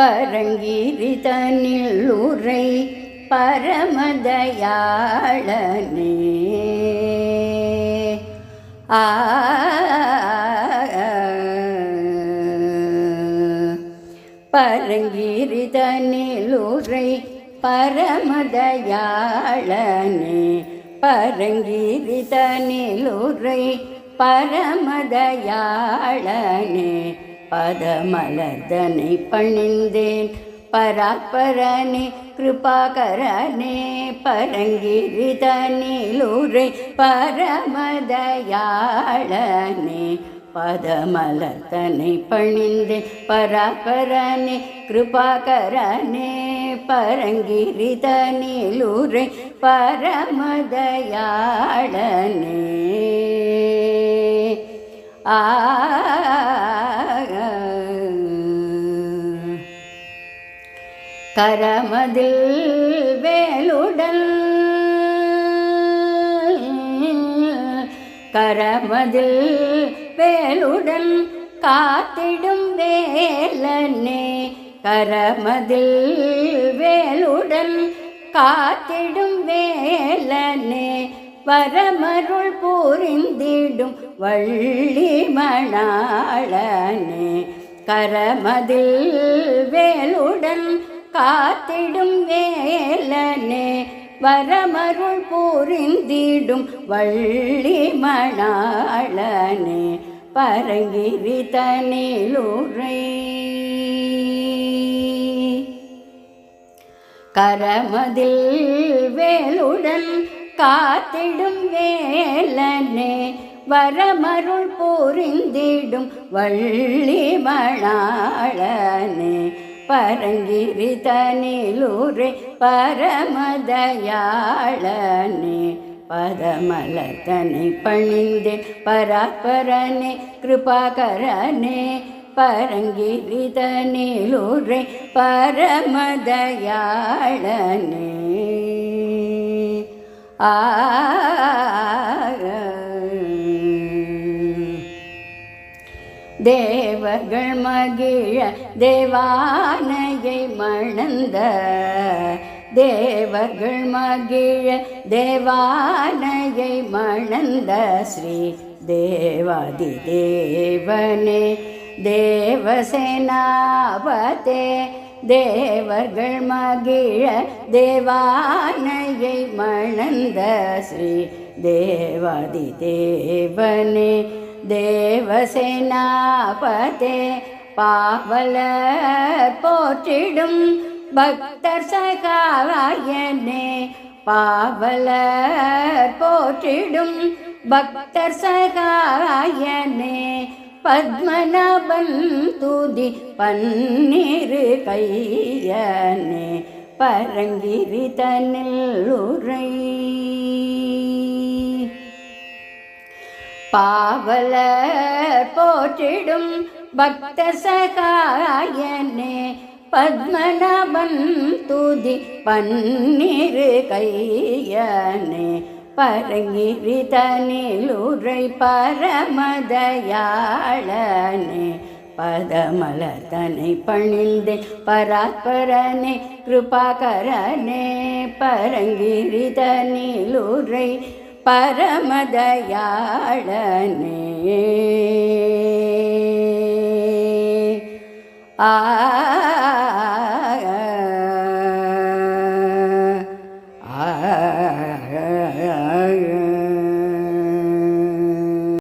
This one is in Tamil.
பரங்கிரிதனில் உரை பரமதயாளனே. பரங்கிரிதனில் உரை பரமதயாளனே. பரங்கிரிதனில் உரை பரமதயாளனே. பதமலர்தனை பணிந்தேன் பராத்பரனே கிருபாகரனே. பரங்கிரிதனில் உரை பரமதயாளனே. பதமலர்தனை பணிந்தேன் பராத்பரனே கிருபாகரனே. பரங்கிரிதனில் உரை பரமதயாளனே. கரமதில் வேலுடன் கரமதில் வேலுடன் காத்திடும் வேலனே. கரமதில் வேலுடன் காத்திடும் வேலனே. வரமருள் புரிந்திடும் வள்ளி மணாளனே. கரமதில் வேலுடன் காத்திடும் வேலனே. வரமருள் புரிந்திடும் வள்ளி மணாளனே. பரங்கிரிதனில் உரை கரமதில் வேலுடன் காத்திடும் வேலனே. வரமருள் புரிந்திடும் வள்ளி மணாளனே. பரங்கிரிதனில் உரை பரமதயாளனே. பதமலர்தனை பணிந்தேன் பராத்பரனே கிருபாகரனே. பரங்கிரிதனில் உரை பரமதயாளனே. தேவர்கள் மகிழ தேவானையை மணந்த. தேவர்கள் மகிழ தேவானையை மணந்த ஸ்ரீ தேவாதி தேவனே. தேவசேனாபதே தேவர்கள் மகிழ தேவானையை மணந்த ஸ்ரீ தேவாதி தேவனே. தேவசேனாபதே பாவலர் போற்றிடும் பக்தர் சகாயனே. பாவலர் போற்றிடும் பக்தர் சகாயனே. பத்மநாபன் துதி பன்னிரு கையனே. பரங்கிரிதனில் உரை பாவலர் போற்றிடும் பக்தர் சகாயனே. பத்மநாபன் துதி பன்னிரு கையனே. பரங்கிரிதனில் உரை பரமதயாளனே. பதமலர்தனை பணிந்தேன் பராத்பரனே கிருபாகரனே. பரங்கிரிதனில் உரை பரமதயாளனே. ஆ